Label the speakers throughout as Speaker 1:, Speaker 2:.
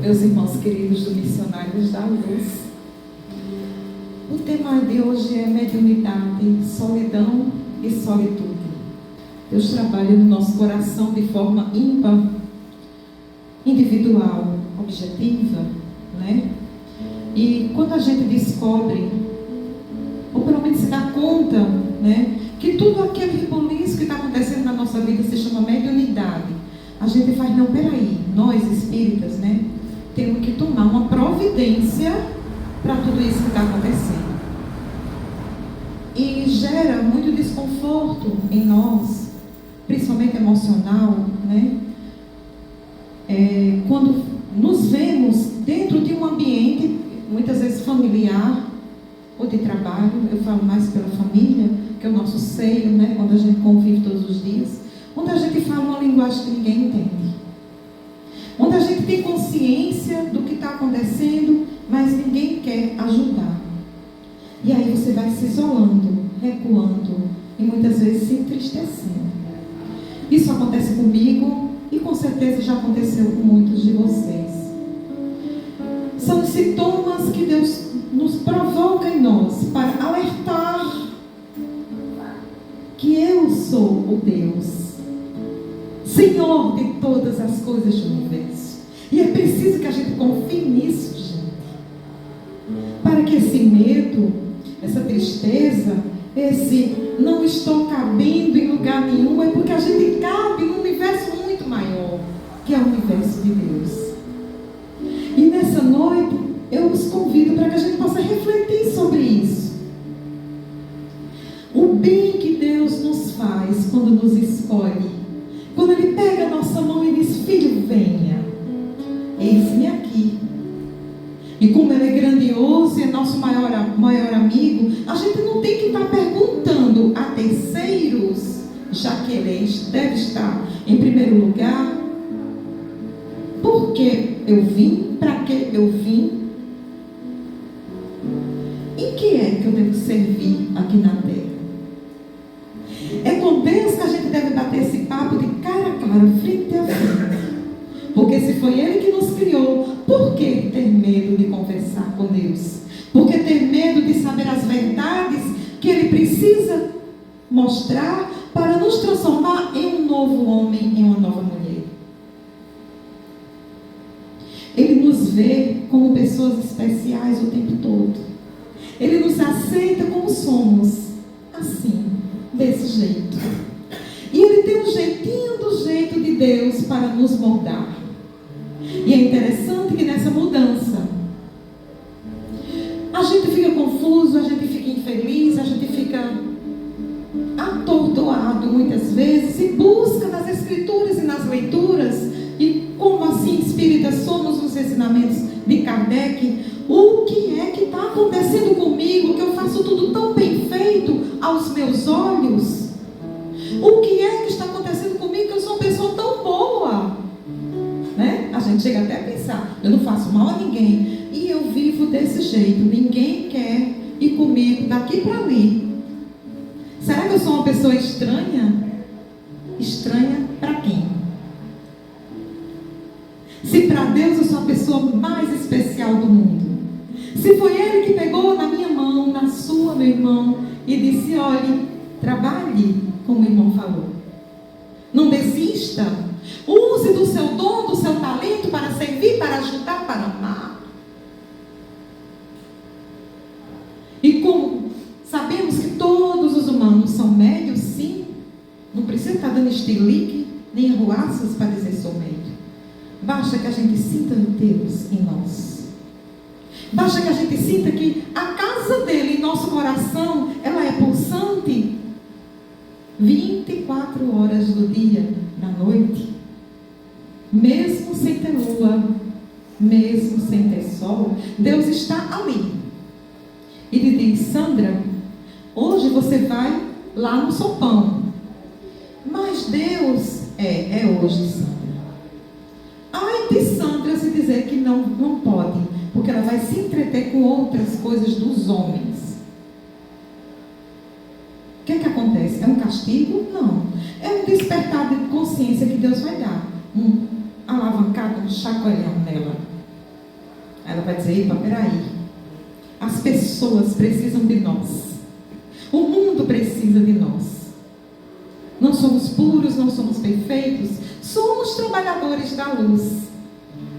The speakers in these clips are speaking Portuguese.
Speaker 1: Meus irmãos queridos do Missionários da Luz, o tema de hoje é mediunidade, solidão e solitude. Deus trabalha no nosso coração de forma ímpar, individual, objetiva, né? E quando a gente descobre, ou pelo menos se dá conta, né, que tudo aquele rebuliço que está acontecendo na nossa vida se chama mediunidade, a gente faz, não, peraí, nós espíritas, né, temos que tomar uma providência para tudo isso que está acontecendo. E gera muito desconforto em nós, principalmente emocional, né? Quando nos vemos dentro de um ambiente, muitas vezes familiar ou de trabalho, eu falo mais pela família, que é o nosso seio, né? Quando a gente convive todos os dias, onde a gente fala uma linguagem que ninguém entende, onde a gente tem consciência do que está acontecendo, mas ninguém quer ajudar. E aí você vai se isolando, recuando e muitas vezes se entristecendo. Isso acontece comigo e com certeza já aconteceu com muitos de vocês. São os sintomas que Deus nos provoca em nós para alertar que eu sou o Deus, Senhor de todas as coisas do universo. E é preciso que a gente confie nisso, gente. Para que esse medo, essa tristeza, esse não estou cabendo em lugar nenhum, é porque a gente cabe num universo muito maior, que é o universo de Deus. E nessa noite, eu os convido para que a gente possa refletir sobre isso. O bem que Deus nos faz quando nos escolhe, quando Ele pega a nossa mão e diz: filho, venha, eis-me aqui. E como Ele é grandioso e é nosso maior amigo, a gente não tem que estar perguntando a terceiros, já que Ele deve estar em primeiro lugar, por que eu vim, para que eu vim, em que é que eu devo servir aqui na terra. É com Deus que a gente deve bater esse papo de cara a cara, frente a frente. Porque se foi Ele que nos criou, por que ter medo de conversar com Deus? Por que ter medo de saber as verdades que Ele precisa mostrar para nos transformar em um novo homem, em uma nova mulher? Ele nos vê como pessoas especiais o tempo todo. Ele nos aceita como somos, assim, desse jeito. E Ele tem um jeitinho do jeito de Deus para nos moldar. E é interessante que nessa mudança a gente fica confuso, a gente fica infeliz, a gente fica atordoado muitas vezes e busca nas escrituras e nas leituras, e como assim espíritas somos nos ensinamentos de Kardec, o que é que está acontecendo comigo, que eu faço tudo tão bem feito aos meus olhos? O que é que está acontecendo comigo, que eu sou uma pessoa tão boa? Né? A gente chega até a pensar, eu não faço mal a ninguém, e eu vivo desse jeito, ninguém quer ir comigo daqui para ali. Será que eu sou uma pessoa estranha? Estranha para quem? Se para Deus eu sou a pessoa mais especial do mundo, se foi Ele que pegou na minha mão, na sua, meu irmão, e disse: olhe, trabalhe como o irmão falou, não desista, use do seu dom, do seu talento para servir, para ajudar, para amar. E como sabemos que todos os humanos são médios, sim, não precisa estar dando estilique nem arruaças para dizer sou médio. Basta que a gente sinta Deus em nós. Basta que a gente sinta que a casa dele em nosso coração, ela é pulsante 24 horas do dia, da noite. Mesmo sem ter lua, mesmo sem ter sol, Deus está ali. Ele diz: Sandra, hoje você vai lá no sopão. Mas Deus é hoje, Sandra. Ai de Sandra se dizer que não pode, porque ela vai se entreter com outras coisas dos homens. O que acontece? É um castigo? Não. É um despertar de consciência que Deus vai dar. Um alavancado, um chacoalhão nela. vai dizer: epa, peraí, as pessoas precisam de nós, o mundo precisa de nós. Não somos puros, não somos perfeitos, somos trabalhadores da luz.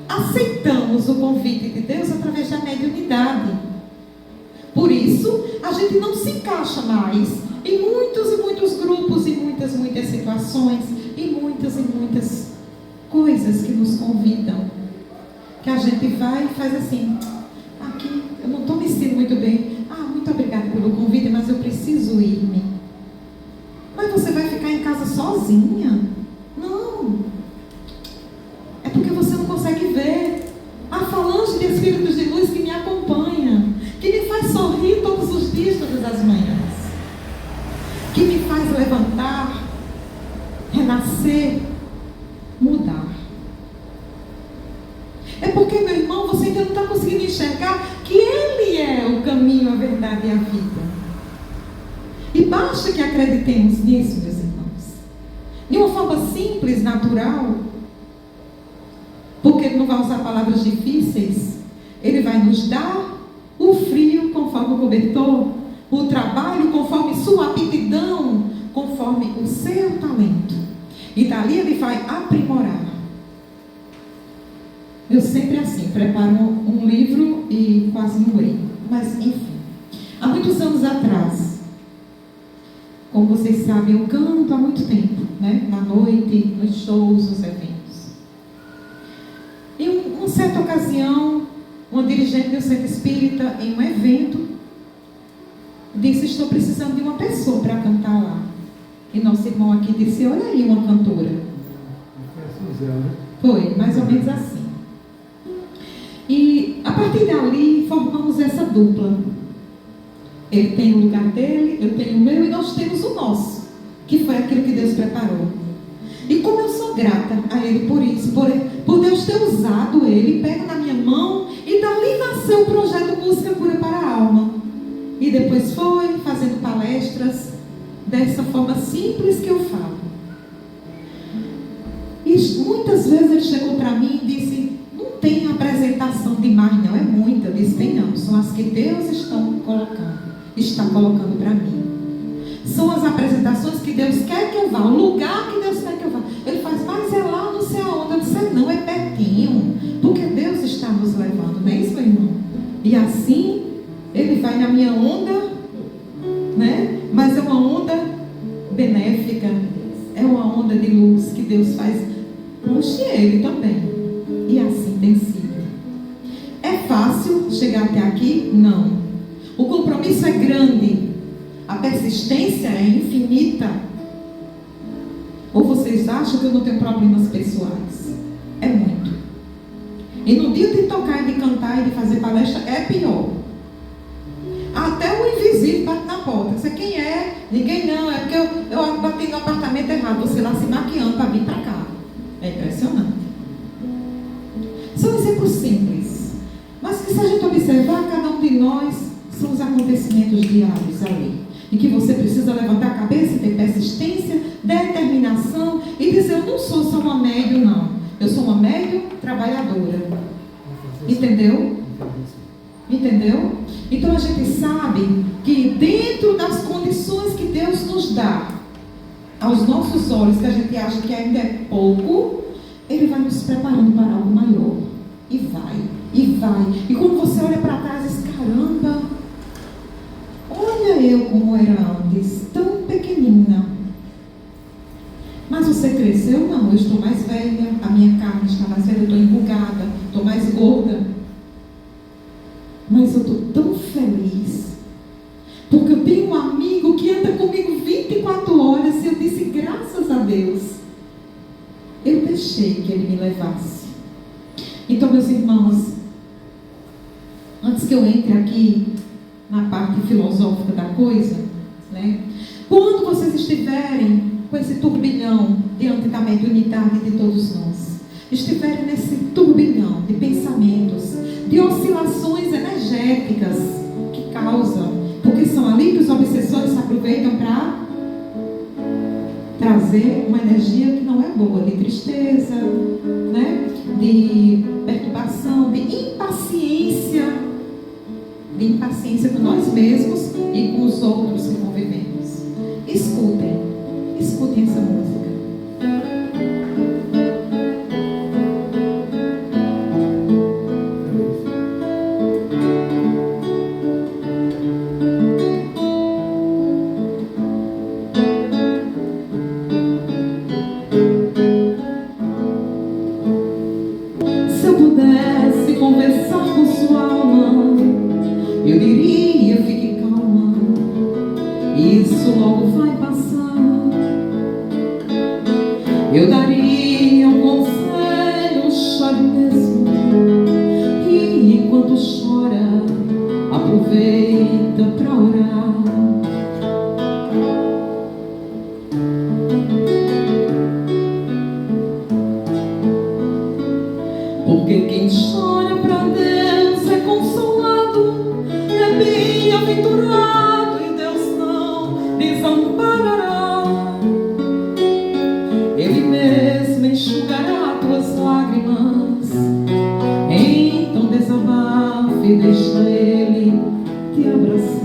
Speaker 1: Aceitamos o convite de Deus através da mediunidade. Por isso, a gente não se encaixa mais em muitos e muitos grupos, em muitas situações, em muitas e muitas coisas que nos convidam. Que a gente vai e faz assim: aqui eu não estou me sentindo muito bem. Muito obrigada pelo convite, mas eu preciso ir-me. Mas você vai ficar em casa sozinha? Não. É porque você não consegue ver a falange de espíritos de luz que me acompanha, que me faz sorrir todos os dias, todas as manhãs, que me faz levantar, renascer, mudar. É porque, meu irmão, você ainda não está conseguindo enxergar que Ele é o caminho, a verdade e a vida. E basta que acreditemos nisso, meus irmãos, de uma forma simples, natural, porque Ele não vai usar palavras difíceis. Ele vai nos dar o frio conforme o cobertor, o trabalho conforme sua aptidão, conforme o seu talento. E dali Ele vai aprimorar. Eu sempre assim, preparo um livro e quase não leio. Mas, enfim, há muitos anos atrás, como vocês sabem, eu canto há muito tempo, né? Na noite, nos shows, nos eventos. Em uma certa ocasião, uma dirigente do centro espírita, em um evento, disse: estou precisando de uma pessoa para cantar lá. E nosso irmão aqui disse: olha aí uma cantora. Foi, mais ou menos assim. E a partir dali formamos essa dupla. Ele tem o lugar dele, eu tenho o meu, e nós temos o nosso, que foi aquilo que Deus preparou. E como eu sou grata a Ele por isso, por Deus ter usado Ele, pega na minha mão, e dali nasceu o projeto Música Cura para a Alma. E depois foi fazendo palestras dessa forma simples que eu falo. E muitas vezes ele chegou para mim e disse: não tem apresentação demais não, é muita. Eu disse: tem não, são as que Deus está colocando para mim. São as apresentações que Deus quer que eu vá, o lugar que Deus quer que eu vá. Ele faz: mas é lá, não sei aonde. Eu disse: não, é pertinho, porque Deus está nos levando, não é isso, meu irmão? E assim, Ele vai na minha onda, né? Mas é uma onda benéfica, é uma onda de luz que Deus faz, puxe Ele também. E assim tem sido. É fácil chegar até aqui? Não. O compromisso é grande, a persistência é infinita. Ou vocês acham que eu não tenho problemas pessoais? É muito. E no dia de tocar e de cantar e de fazer palestra é pior. Até o invisível bate na porta. Você quem é? Ninguém não. É porque eu bati no apartamento errado. Você lá se maquiando para vir para cá. É impressionante. São exemplos simples, mas que, se a gente observar, cada um de nós são os acontecimentos diários ali. E que você precisa levantar a cabeça e ter persistência, determinação e dizer: eu não sou só uma médium, não. Eu sou uma médium trabalhadora. Entendeu? Entendeu? Então a gente sabe que dentro das condições que Deus nos dá, aos nossos olhos, que a gente acha que ainda é pouco, Ele vai nos preparando para algo maior. E vai, e vai. E quando você olha para trás, diz: caramba, olha eu como era antes, tão pequenina. Mas você cresceu? Não, eu estou mais velha, a minha carne está mais velha, eu estou enrugada, estou mais gorda. Mas eu estou tão feliz, porque eu tenho um amigo que anda comigo 24 horas, e eu disse: graças a Deus, eu deixei que Ele me levasse. Então, meus irmãos, antes que eu entre aqui na parte filosófica da coisa, né? Quando vocês estiverem com esse turbilhão diante da mediunidade de todos nós, estiverem nesse turbilhão de pensamentos, de oscilações energéticas que causam, porque são ali que os obsessores se aproveitam para trazer uma energia que não é boa, de tristeza, né? De perturbação, de impaciência impaciência, de impaciência com nós mesmos e com os outros que convivemos. Escutem essa música. Se eu pudesse conversar com sua alma, eu diria: fique calma, isso logo vai passar. Eu daria um conselho: chore mesmo, e enquanto chora, aproveita para orar. Porque quem chora para Deus é consolado, é bem-aventurado, e Deus não desamparará. Ele mesmo enxugará tuas lágrimas. Então desabafe e deixa Ele te abraçar.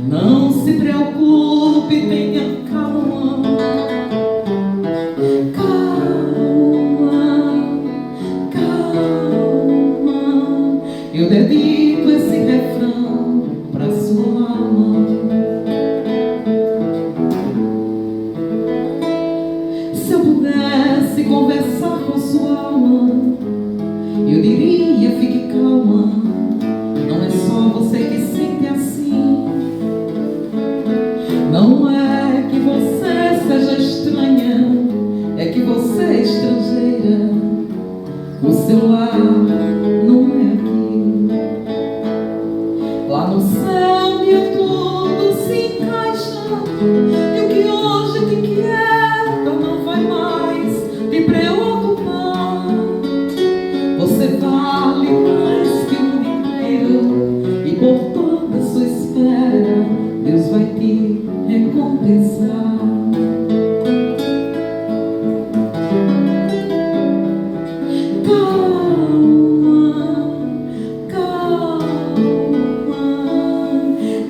Speaker 1: Não se preocupe, tenha calma. Calma. Eu dedico esse refrão pra sua alma. Se eu pudesse conversar com sua alma, eu diria: fique calma. Não é só você que sente assim. Não é que você seja estranha, é que você é estrangeira. O seu lar não é aqui. Lá no céu tudo se encaixa, e o que hoje te inquieta não vai mais te preocupar. Você vale mais que o mundo inteiro, e por toda a sua espera Deus vai te recompensar.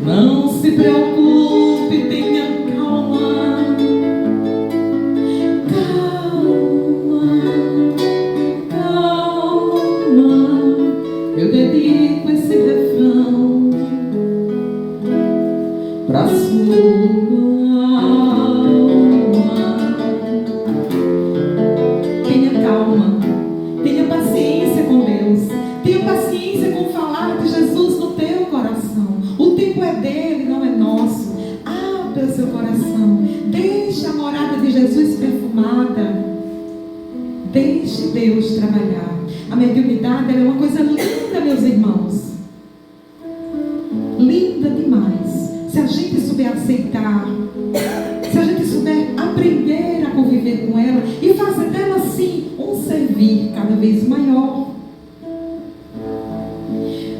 Speaker 1: Não se preocupe, tenha calma. Calma. Eu dedico esse refrão pra sua alma. Tenha calma, tenha paciência com Deus, tenha paciência com falar de Jesus no teu coração. O tempo é dele, não é nosso. Abra o seu coração, deixe a morada de Jesus perfumada, deixe Deus trabalhar. A mediunidade é uma coisa linda, meus irmãos, linda demais. Se a gente souber aceitar, se a gente souber aprender a conviver com ela e fazer dela assim um servir cada vez maior.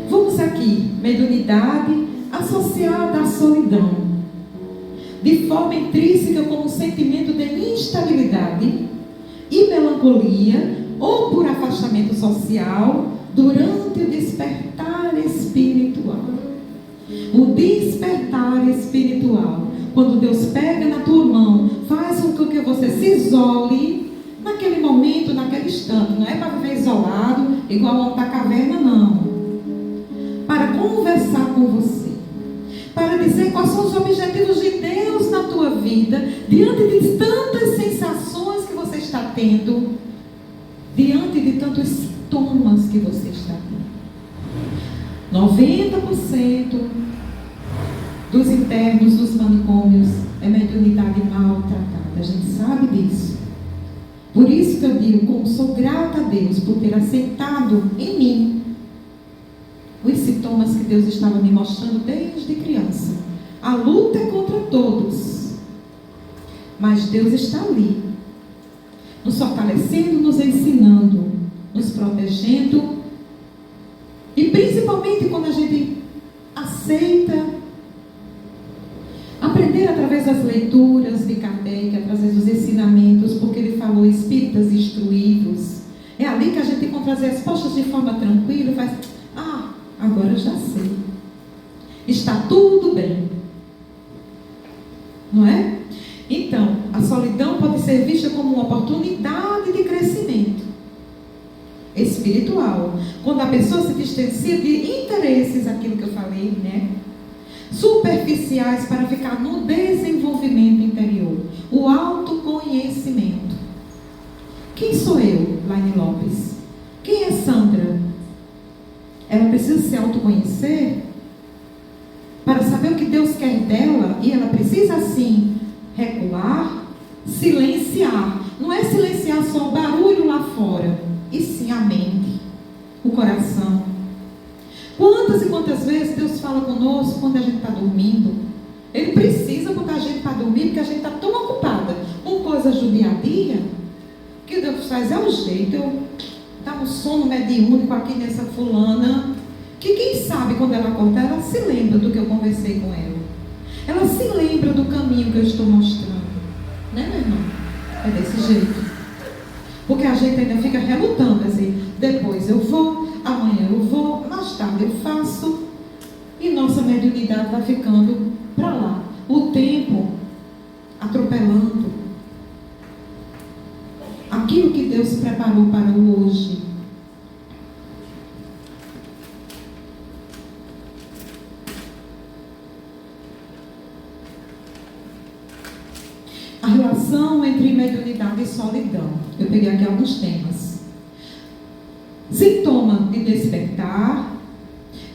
Speaker 1: Vamos aqui, mediunidade associada à solidão, de forma intrínseca como um sentimento de instabilidade e melancolia, ou por afastamento social durante o despertar espiritual. O despertar espiritual, quando Deus pega na tua mão, faz com que você se isole naquele momento, naquele instante. Não é para viver isolado, igual ao homem da caverna, não. Para conversar com você, para dizer quais são os objetivos de Deus na tua vida, diante de tantas sensações que você está tendo, diante de tantos sintomas que você está tendo. 90% dos internos dos manicômios é mediunidade maltratada. A gente sabe disso. Por isso que eu digo, como sou grata a Deus por ter aceitado em mim os sintomas que Deus estava me mostrando desde criança. A luta é contra todos, mas Deus está ali, nos fortalecendo, nos ensinando, nos protegendo, e principalmente quando a gente aceita das leituras de Kardec, através dos ensinamentos, porque ele falou espíritas instruídos. É ali que a gente encontra as respostas de forma tranquila e faz, agora eu já sei. Está tudo bem. Não é? Então, a solidão pode ser vista como uma oportunidade de crescimento espiritual. Quando a pessoa se distancia de interesses, aquilo que eu falei, né? Superficiais, para ficar no desenvolvimento interior. O autoconhecimento. Quem sou eu, Laine Lopes? Quem é Sandra? Ela precisa se autoconhecer para saber o que Deus quer dela, e ela precisa sim recuar, silenciar. Não é silenciar só o barulho lá fora, e sim a mente, o coração. Quantas e quantas vezes Deus fala conosco quando a gente está dormindo? Ele precisa botar a gente para dormir, porque a gente está tão ocupada com coisas do dia a dia, que Deus faz, é o jeito, eu estava um sono mediúnico aqui nessa fulana, que quem sabe quando ela acordar, ela se lembra do que eu conversei com ela. Ela se lembra do caminho que eu estou mostrando. Né, meu irmão? É desse jeito. Porque a gente ainda fica relutando, assim, depois eu vou, amanhã eu vou, mais tarde eu faço, e nossa mediunidade vai ficando para lá. O tempo atropelando aquilo que Deus preparou para o hoje. A relação entre mediunidade e solidão. Eu peguei aqui alguns temas. Sintoma de despertar,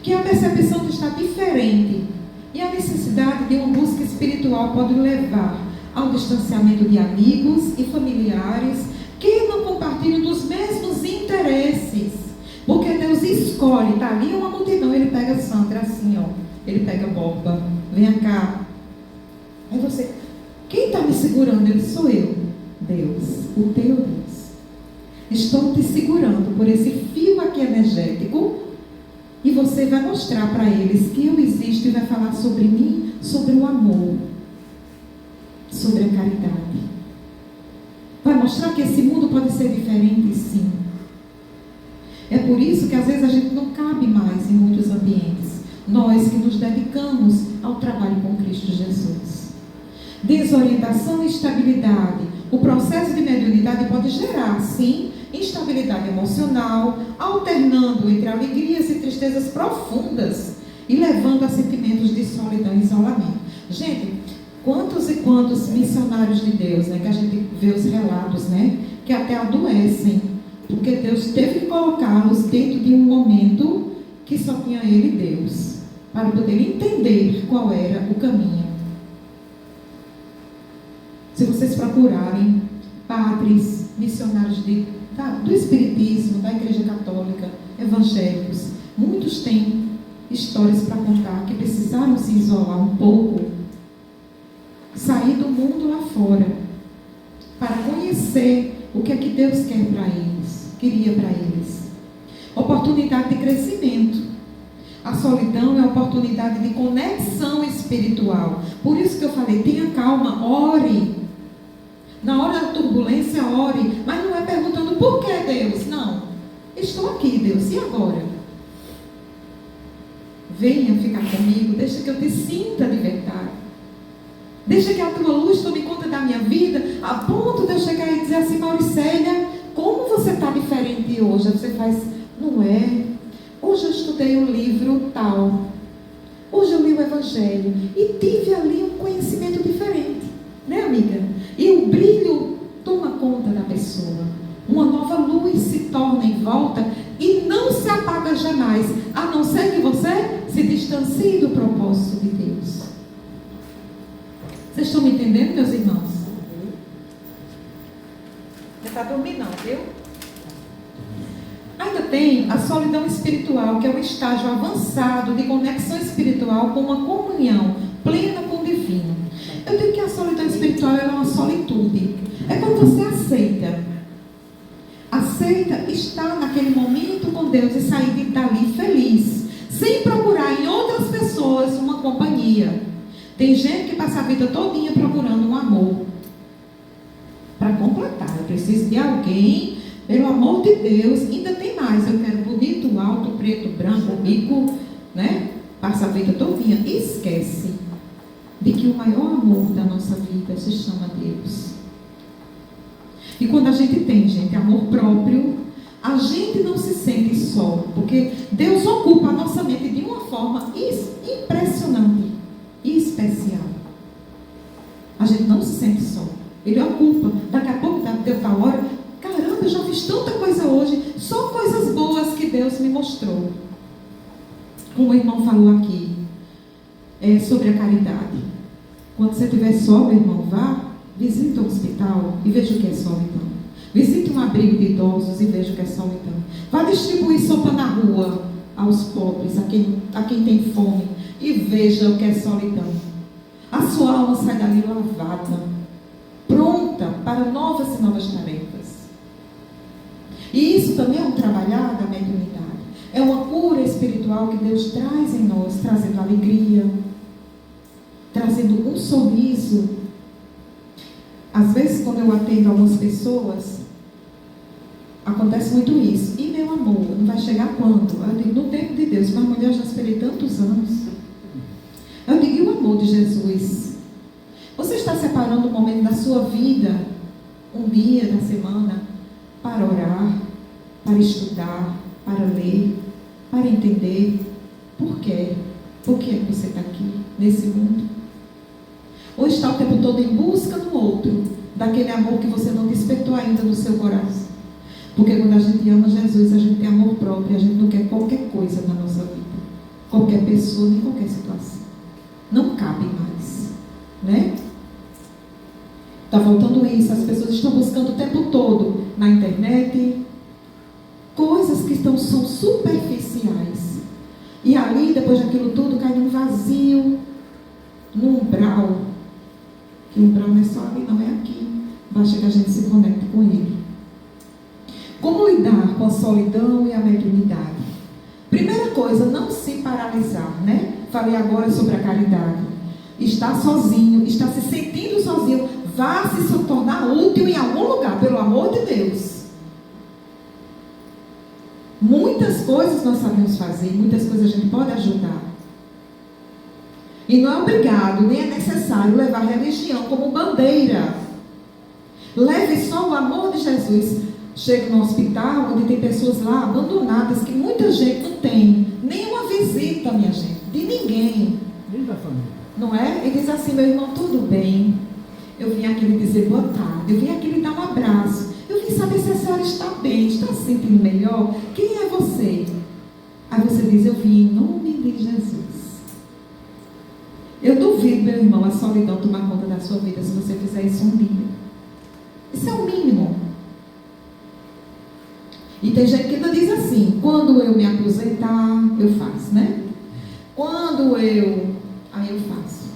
Speaker 1: que a percepção está diferente e a necessidade de uma busca espiritual pode levar ao distanciamento de amigos e familiares que não compartilham dos mesmos interesses. Porque Deus escolhe, está ali uma multidão, ele pega Sandra assim, ó, ele pega Borba, vem cá. Aí você, quem está me segurando? Ele sou eu, Deus, o teu Deus. Estou te segurando por esse fio aqui energético e você vai mostrar para eles que eu existo e vai falar sobre mim, sobre o amor, sobre a caridade. Vai mostrar que esse mundo pode ser diferente, sim. É por isso que às vezes a gente não cabe mais em muitos ambientes. Nós que nos dedicamos ao trabalho com Cristo Jesus. Desorientação e instabilidade. O processo de mediunidade pode gerar, sim, instabilidade emocional, alternando entre alegrias e tristezas profundas e levando a sentimentos de solidão e isolamento. Gente, quantos e quantos missionários de Deus, né, que a gente vê os relatos, né, que até adoecem, porque Deus teve que colocá-los dentro de um momento que só tinha Ele e Deus, para poder entender qual era o caminho. Se vocês procurarem padres, missionários do Espiritismo, da Igreja Católica, evangélicos, muitos têm histórias para contar que precisaram se isolar um pouco, sair do mundo lá fora, para conhecer o que é que Deus quer para eles, queria para eles. Oportunidade de crescimento. A solidão é a oportunidade de conexão espiritual. Por isso que eu falei, tenha calma, ore. Na hora da turbulência, ore. Mas não é perguntando por que Deus. Não. Estou aqui, Deus. E agora? Venha ficar comigo. Deixa que eu te sinta de verdade. Deixa que a tua luz tome conta da minha vida. A ponto de eu chegar e dizer assim, Mauricélia, como você está diferente hoje? Você faz, não é? Hoje eu estudei o livro tal. Hoje eu li o Evangelho. E tive ali um conhecimento diferente. Né, amiga? E o brilho toma conta da pessoa. Uma nova luz se torna em volta e não se apaga jamais, a não ser que você se distancie do propósito de Deus. Vocês estão me entendendo, meus irmãos? Não está dormindo não, viu? Ainda tem a solidão espiritual, que é um estágio avançado de conexão espiritual com uma comunhão plena com o divino. Eu digo que a solidão espiritual é uma solitude. É quando você aceita estar naquele momento com Deus e sair dali feliz, sem procurar em outras pessoas uma companhia. Tem gente que passa a vida todinha procurando um amor. Para completar, eu preciso de alguém, pelo amor de Deus. Ainda tem mais, eu quero bonito, alto, preto, branco, rico, né? Passa a vida todinha e esquece de que o maior amor da nossa vida se chama Deus. E quando a gente tem, gente, amor próprio, a gente não se sente só, porque Deus ocupa a nossa mente de uma forma impressionante e especial. A gente não se sente só. Ele ocupa. Daqui a pouco Deus está hora. Caramba, eu já fiz tanta coisa hoje. Só coisas boas que Deus me mostrou. Como o irmão falou aqui, sobre a caridade. Quando você estiver só, meu irmão, vá, visite o hospital e veja o que é solidão. Visite um abrigo de idosos e veja o que é solidão. Vá distribuir sopa na rua aos pobres, a quem tem fome, e veja o que é solidão. A sua alma sai dali lavada, pronta para novas e novas tarefas. E isso também é um trabalhar da mediunidade. É uma cura espiritual que Deus traz em nós, trazendo alegria, trazendo um sorriso. Às vezes, quando eu atendo algumas pessoas, acontece muito isso. E meu amor, não vai chegar quando? Eu digo, no tempo de Deus. Mas mulher, eu já esperei tantos anos. Eu digo, e o amor de Jesus? Você está separando um momento da sua vida, um dia da semana, para orar, para estudar, para ler, para entender por quê? Por que é que você está aqui, nesse mundo? Ou está o tempo todo em busca do outro, daquele amor que você não despertou ainda no seu coração? Porque quando a gente ama Jesus, a gente tem amor próprio, a gente não quer qualquer coisa na nossa vida, qualquer pessoa, nem qualquer situação. Não cabe mais, né? Está faltando isso. As pessoas estão buscando o tempo todo na internet coisas que são superficiais. E ali, depois daquilo tudo, cai num vazio, num umbral. Que o umbral não é só ali, não, é aqui. Basta que a gente se conecte com ele. Como lidar com a solidão e a mediunidade? Primeira coisa, não se paralisar, né? Falei agora sobre a caridade. Está sozinho, está se sentindo sozinho, vá se tornar útil em algum lugar, pelo amor de Deus. Muitas coisas nós sabemos fazer, muitas coisas a gente pode ajudar. E não é obrigado, nem é necessário levar a religião como bandeira. Leve só o amor de Jesus. Chega no hospital, onde tem pessoas lá abandonadas, que muita gente não tem nenhuma visita, minha gente, de ninguém.
Speaker 2: Nem da família.
Speaker 1: Não é? Ele diz assim, meu irmão, tudo bem? Eu vim aqui lhe dizer boa tarde, eu vim aqui lhe dar um abraço, eu vim saber se a senhora está bem, está se sentindo melhor? Quem é você? Aí você diz, eu vim em nome de Jesus. Eu duvido, meu irmão, a solidão tomar conta da sua vida se você fizer isso um dia. Isso é o mínimo. E tem gente que ainda diz assim, quando eu me aposentar, eu faço, né? Quando eu... Aí eu faço.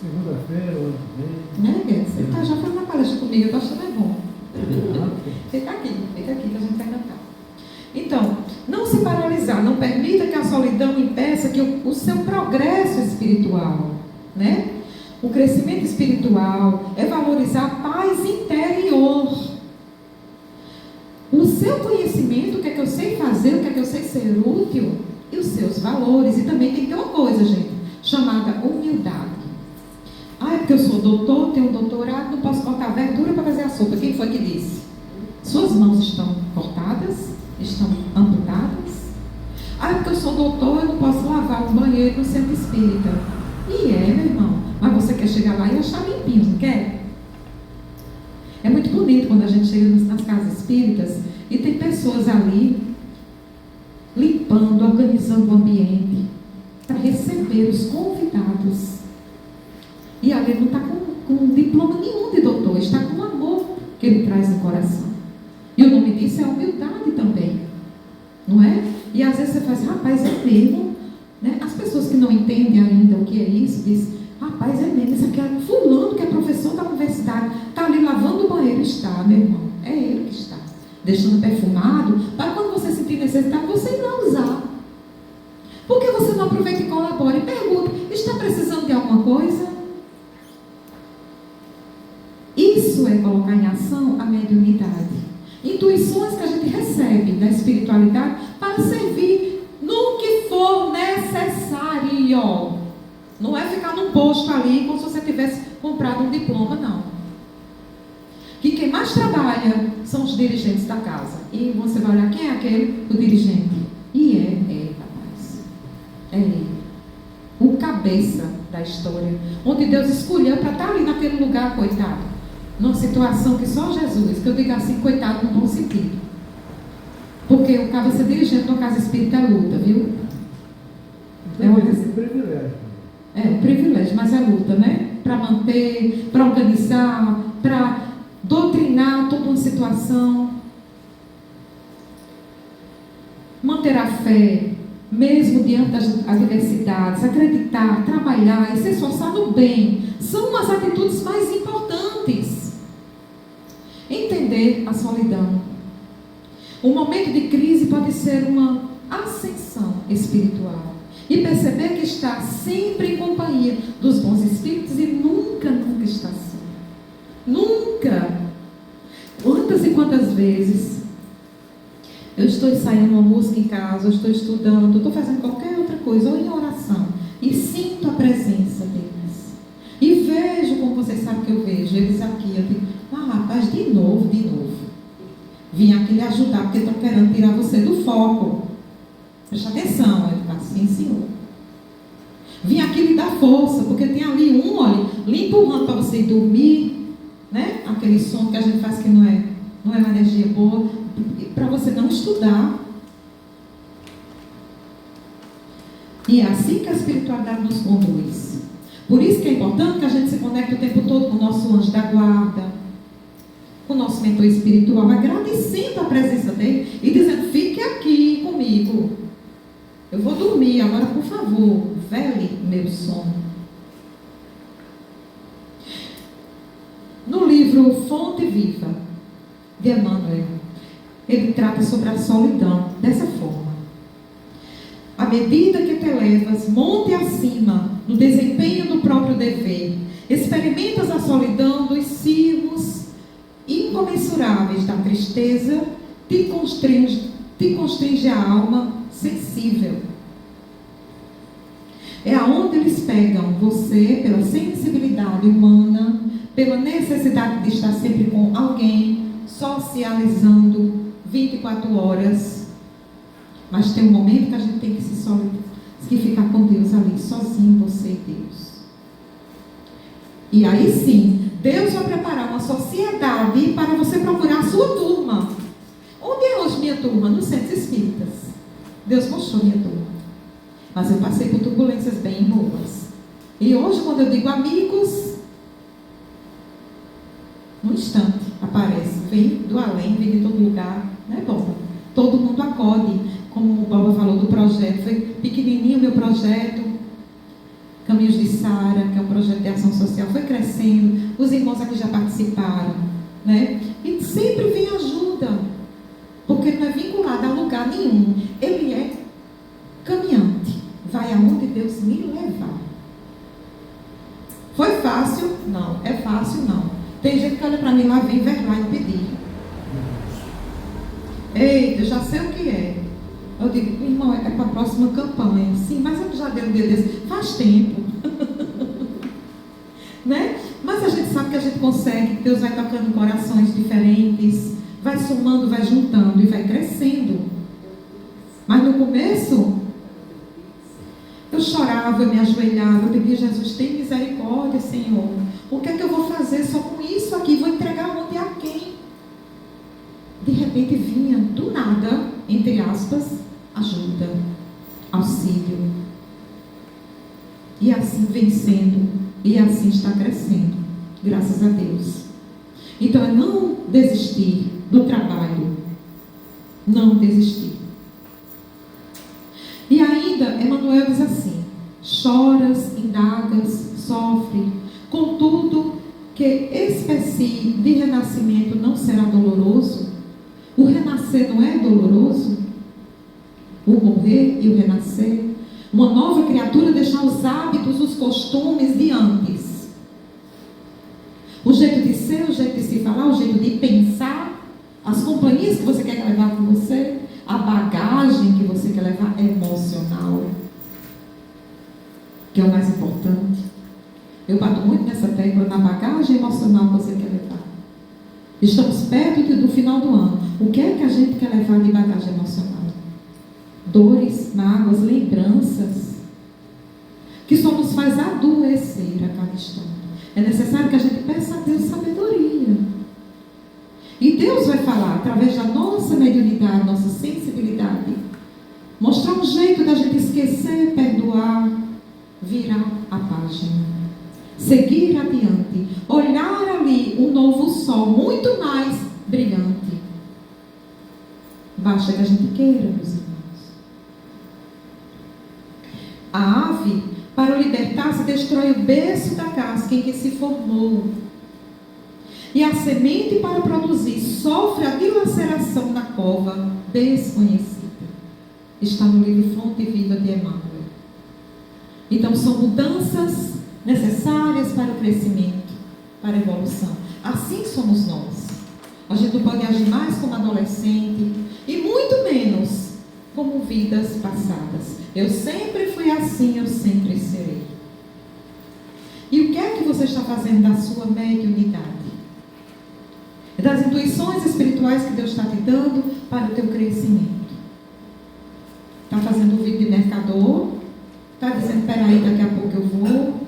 Speaker 2: Segunda-feira, ano que vem.
Speaker 1: Né, você tá já fazendo a palestra comigo, eu tô achando é bom. Fica aqui que a gente vai cantar. Então, não se paralisar, não permita que a solidão impeça que o seu progresso espiritual, né? O crescimento espiritual é valorizar a paz interior. O seu conhecimento, o que é que eu sei fazer, o que é que eu sei ser útil, e os seus valores. E também tem que ter uma coisa, gente, chamada humildade. Ah, é porque eu sou doutor, tenho um doutorado, não posso cortar verdura para fazer a sopa. Quem foi que disse? Suas mãos estão cortadas? Estão amputadas? Ah, é porque eu sou doutor, eu não posso lavar um banheiro no centro espírita. E meu irmão, mas você quer chegar lá e achar limpinho, não quer? É muito bonito quando a gente chega nas casas espíritas e tem pessoas ali limpando, organizando o ambiente para receber os convidados. E ali ele não está com diploma nenhum de doutor, está com o amor que ele traz no coração. E o nome disso é humildade também, não é? E às vezes você faz, rapaz, é mesmo, né? As pessoas que não entendem ainda o que é isso, dizem, rapaz, é mesmo, isso aqui é fulano que é professor da universidade, está ali lavando o banheiro. Está, meu irmão, é ele que está, deixando perfumado, para quando você sentir necessidade, você ir lá usar. Por que você não aproveita e colabora? E pergunta, está precisando de alguma coisa? intuições que a gente recebe da espiritualidade para servir no que for necessário. Não é ficar num posto ali como se você tivesse comprado um diploma, não. Que quem mais trabalha são os dirigentes da casa. E você vai olhar, quem é aquele? O dirigente. E rapaz. É ele. O cabeça da história. Onde Deus escolheu para estar ali naquele lugar, coitado. Numa situação que só Jesus, que eu digo assim, coitado no bom sentido. Porque o cara ser dirigente de uma casa espírita é luta, viu?
Speaker 2: É um privilégio.
Speaker 1: É um privilégio, mas é luta, né? Para manter, para organizar, para doutrinar toda uma situação. Manter a fé, mesmo diante das adversidades, acreditar, trabalhar e se esforçar no bem, são as atitudes mais importantes. Entender a solidão. Um momento de crise pode ser uma ascensão espiritual. E perceber que está sempre em companhia dos bons espíritos e nunca está só. Nunca. Quantas e quantas vezes eu estou ensaiando uma música em casa, eu estou estudando, eu estou fazendo qualquer outra coisa, ou em oração, e sinto a presença deles. E vejo, como vocês sabem que eu vejo, eles aqui, eu digo, rapaz, de novo. Vim aqui lhe ajudar, porque estou querendo tirar você do foco. Preste atenção, eu digo assim, Senhor. Vim aqui lhe dar força, porque tem ali olha, lhe empurrando para você dormir, né? Aquele som que a gente faz que não é uma energia boa, para você não estudar. E é assim que a espiritualidade nos conduz. Por isso que é importante que a gente se conecte o tempo todo com o nosso anjo da guarda, com o nosso mentor espiritual, agradecendo a presença dele e dizendo, fique aqui comigo. Eu vou dormir, agora por favor, vele meu sono. No livro Fonte Viva, de Emmanuel, ele trata sobre a solidão dessa forma. À medida que te elevas monte acima, no desempenho do próprio dever, experimentas a solidão dos cirros incomensuráveis da tristeza, te constringe a alma sensível. É aonde eles pegam você pela sensibilidade humana, pela necessidade de estar sempre com alguém, socializando 24 horas. Mas tem um momento que a gente tem que ficar com Deus ali, sozinho, você e Deus. E aí sim, Deus vai preparar uma sociedade para você procurar a sua turma. Onde é hoje minha turma? Nos centros espíritas. Deus mostrou minha turma. Mas eu passei por turbulências bem boas. E hoje, quando eu digo amigos, num instante aparece, vem do além, vem de todo lugar, né, Boba? Todo mundo acode, como o Boba falou do projeto, foi pequenininho o meu projeto, Caminhos de Sara, que é um projeto de ação social, foi crescendo, os irmãos aqui já participaram, né? E sempre vem ajuda, porque não é vinculado a lugar nenhum, ele é caminhante, vai aonde Deus me levar. Foi fácil? Não. É fácil? Não. Tem gente que olha para mim lá, vem lá e pedir. Eita, eu já sei o que é. Eu digo, irmão, é para a próxima campanha. Sim, mas eu já dei um dia desse. Faz tempo. Né? Mas a gente sabe que a gente consegue, Deus vai tocando em corações diferentes, vai somando, vai juntando e vai crescendo. Mas no começo, eu chorava, eu me ajoelhava, eu pedia, Jesus, tem misericórdia, Senhor. O que é que eu vou fazer só com isso aqui? Vou entregar onde a quem? De repente vinha, do nada, entre aspas, ajuda, auxílio. E assim vencendo, e assim está crescendo, graças a Deus. Então é não desistir do trabalho, não desistir. E ainda, Emmanuel diz assim, choras, indagas, sofre, contudo, que espécie de renascimento não será doloroso? O renascer não é doloroso? O morrer e o renascer? Uma nova criatura deixar os hábitos, os costumes de antes. O jeito de ser, o jeito de se falar, o jeito de pensar, as companhias que você quer levar com você, a bagagem que você quer levar emocional, que é o mais importante. Eu bato muito nessa tecla na bagagem emocional que você quer levar. Estamos perto do final do ano. O que é que a gente quer levar de bagagem emocional? Dores, mágoas, lembranças, que só nos faz adoecer a cada instante. É necessário que a gente peça a Deus sabedoria. E Deus vai falar, através da nossa mediunidade, nossa sensibilidade, mostrar um jeito da gente esquecer, perdoar, virar a página, seguir adiante, olhar ali um novo sol, muito mais brilhante. Basta que a gente queira, meus irmãos. A ave, para libertar-se, destrói o berço da casca em que se formou. E a semente, para produzir, sofre a dilaceração na cova desconhecida. Está no livro Fonte Viva de Emmanuel. Então, são mudanças necessárias para o crescimento, para a evolução. Assim somos nós. A gente não pode agir mais como adolescente e muito menos como vidas passadas. Eu sempre fui assim, eu sempre serei. E o que é que você está fazendo da sua mediunidade? Das intuições espirituais que Deus está te dando para o teu crescimento. Está fazendo um vídeo de mercador? Está dizendo, peraí, daqui a pouco eu vou?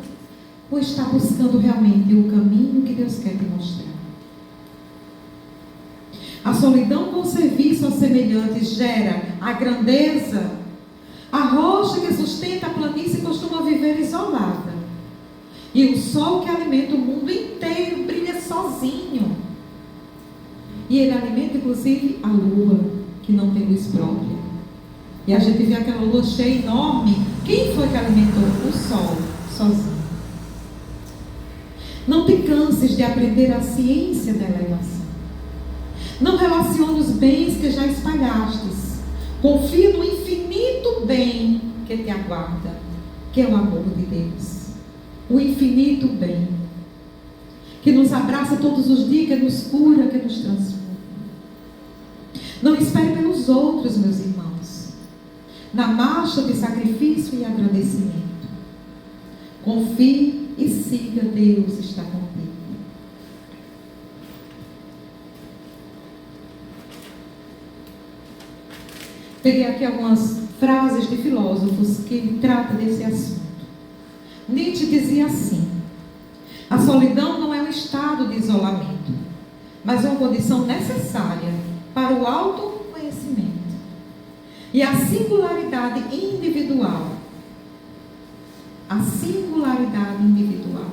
Speaker 1: Ou está buscando realmente o caminho que Deus quer te mostrar? A solidão com o serviço aos semelhantes gera a grandeza. A rocha que sustenta a planície costuma viver isolada. E o sol que alimenta o mundo inteiro brilha sozinho. E ele alimenta inclusive a lua, que não tem luz própria. E a gente vê aquela lua cheia, enorme. Quem foi que alimentou? O sol, sozinho. Não te canses de aprender a ciência da elevação. Não relacione os bens que já espalhastes. Confia no infinito bem que te aguarda, que é o amor de Deus. O infinito bem, que nos abraça todos os dias, que nos cura, que nos transforma. Não espere pelos outros, meus irmãos, na marcha de sacrifício e agradecimento. Confie e siga, Deus está contigo. Peguei aqui algumas frases de filósofos que tratam desse assunto. Nietzsche dizia assim: a solidão não é um estado de isolamento, mas é uma condição necessária para o autoconhecimento e a singularidade individual. A singularidade individual.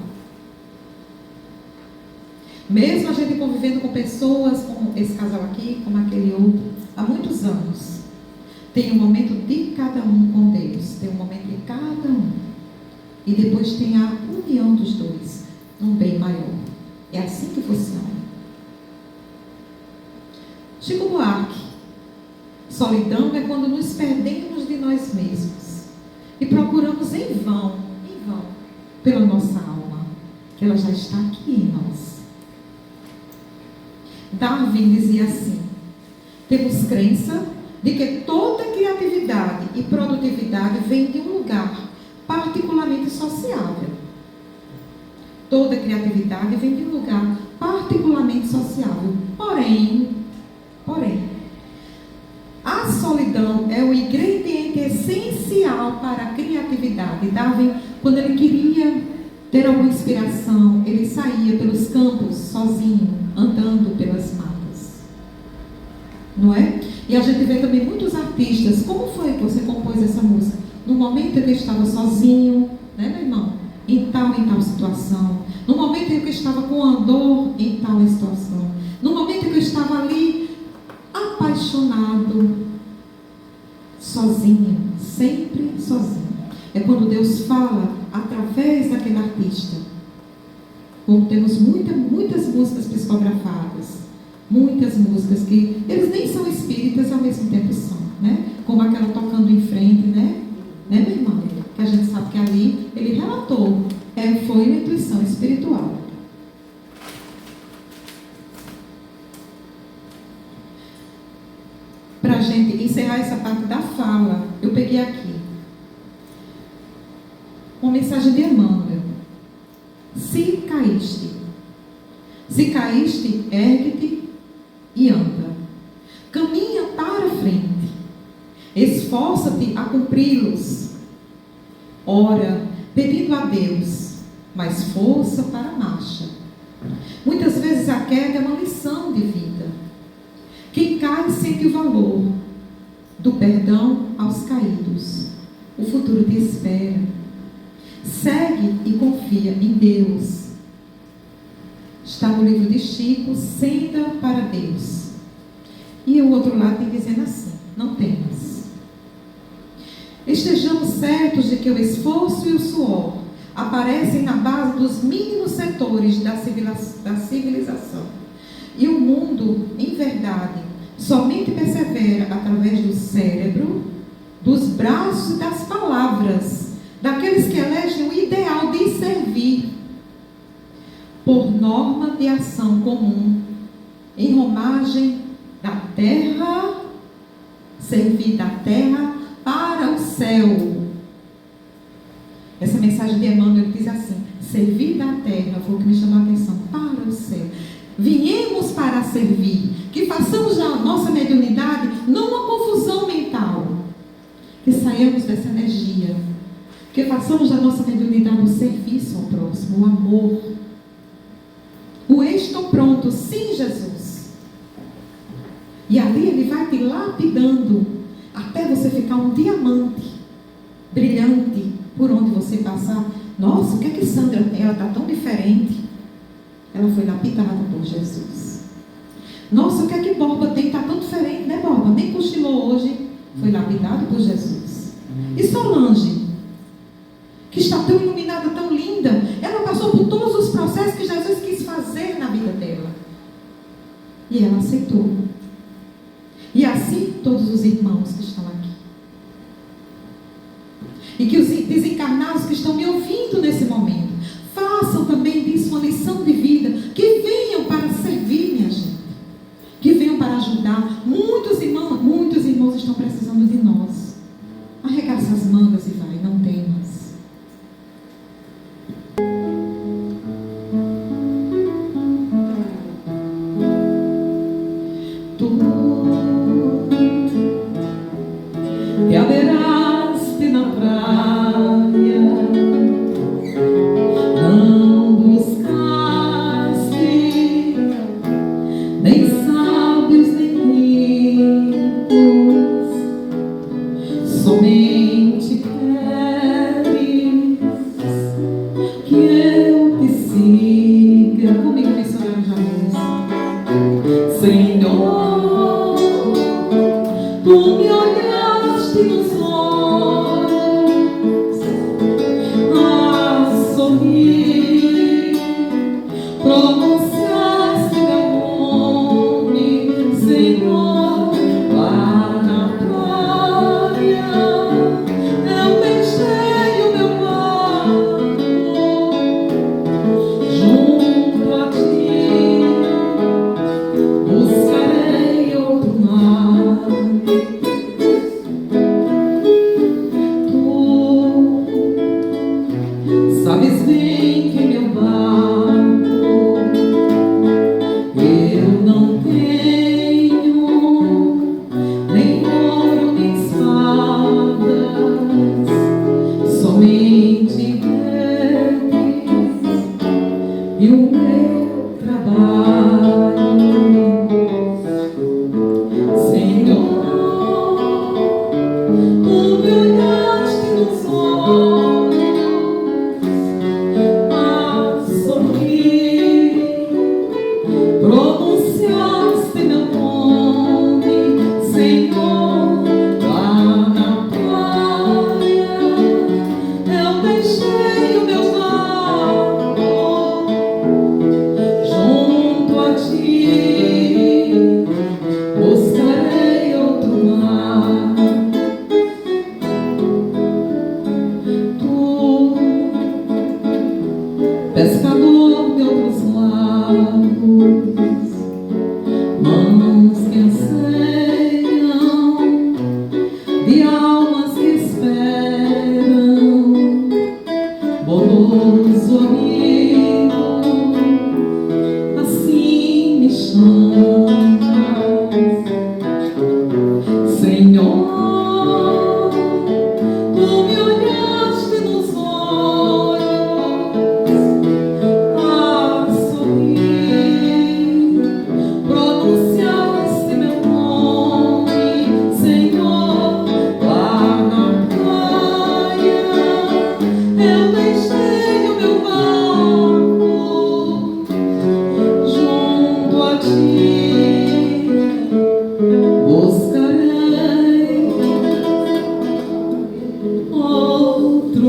Speaker 1: Mesmo a gente convivendo com pessoas como esse casal aqui, como aquele outro, há muitos anos, tem um momento de cada um com Deus, tem um momento de cada um. E depois tem a união dos dois, num bem maior. É assim que funciona. Chico Buarque: solidão é quando nos perdemos de nós mesmos e procuramos em vão, pela nossa alma, que ela já está aqui em nós. Darwin dizia assim: temos crença de que toda criatividade e produtividade vem de um lugar particularmente sociável. Toda criatividade vem de um lugar particularmente sociável. Porém, a solidão é o ingrediente essencial para a criatividade. Darwin, quando ele queria ter alguma inspiração, ele saía pelos campos sozinho, andando pelas matas. Não é? E a gente vê também muitos artistas. Como foi que você compôs essa música? No momento em que eu estava sozinho, né, meu irmão? Em tal situação. No momento em que eu estava com a dor, em tal situação. No momento em que eu estava ali, apaixonado, sozinho, sempre sozinho. É quando Deus fala através daquele artista. Como temos muitas músicas psicografadas, muitas músicas que eles nem são espíritas, ao mesmo tempo são, né? Como aquela Tocando em Frente, né? Né, minha irmã? Que a gente sabe que ali ele relatou, foi uma intuição espiritual. peguei aqui uma mensagem de Emmanuel. Se caíste, ergue-te e anda. Caminha para frente. Esforça-te a cumpri-los. Ora, pedindo a Deus mais força para a marcha. Muitas vezes a queda é uma lição de vida. Quem cai sente o valor do perdão aos caídos. O futuro te espera. Segue e confia em Deus. Está no livro de Chico, Senda para Deus. E o outro lado tem dizendo assim: não temas. Estejamos certos de que o esforço e o suor aparecem na base dos mínimos setores da civilização. E o mundo, em verdade, somente persevera através do cérebro, dos braços e das palavras, daqueles que elegem o ideal de servir, por norma de ação comum, em romagem da terra, servir da terra para o céu. Essa mensagem de Emmanuel diz assim: servir da terra, foi o que me chamou a atenção, para o céu. Viemos para servir, que façamos da nossa mediunidade não uma confusão mental, que saiamos dessa energia, que façamos da nossa mediunidade o serviço ao próximo, o amor, o estou pronto, sim, Jesus. E ali ele vai te lapidando até você ficar um diamante brilhante por onde você passar. Nossa, o que é que Sandra tem? Ela está tão diferente. Ela foi lapidada por Jesus. Nossa, o que é que Borba tem? Está tão diferente, né, Borba? Nem cochilou hoje. Foi lapidado por Jesus. E Solange, que está tão iluminada, tão linda, ela passou por todos os processos que Jesus quis fazer na vida dela. E ela aceitou. E assim todos os irmãos que estão aqui. E que os desencarnados que estão me ouvindo nesse momento, façam também disso uma lição de vida, que venham para servir, minha gente, que venham para ajudar. Muitos irmãos estão precisando de nós. Arregaça as mangas e vai, não temas. Tu te abeiraste na praia, não buscaste nem sábios nem ricos, somente queres que eu te siga. Comigo, missionário Jair. Senhor, tu me olhaste nos olhos a sorrir, pronunciaste meu nome, Senhor, lá na praia. Eu deixei o meu barco junto a ti, buscarei outro mar. Tu sabes bem que meu barco eu não tenho nem ouro nem espadas, somente redes e o meu trabalho. Senhor, tu me olhaste nos olhos a sorrir, pronunciaste meu nome, Senhor, lá na praia. Eu deixei o meu barco junto a ti, buscarei outro mar. Tu, pescador de outros lagos, mãos que anseiam de almas que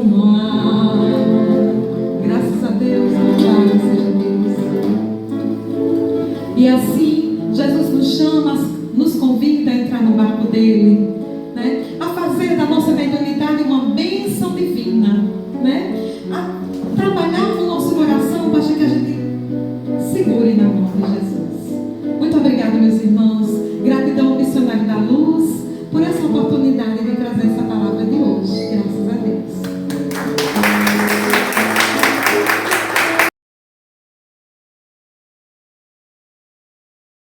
Speaker 1: no mar. Graças a Deus, louvado seja Deus. E assim, Jesus nos chama, nos convida a entrar no barco dele.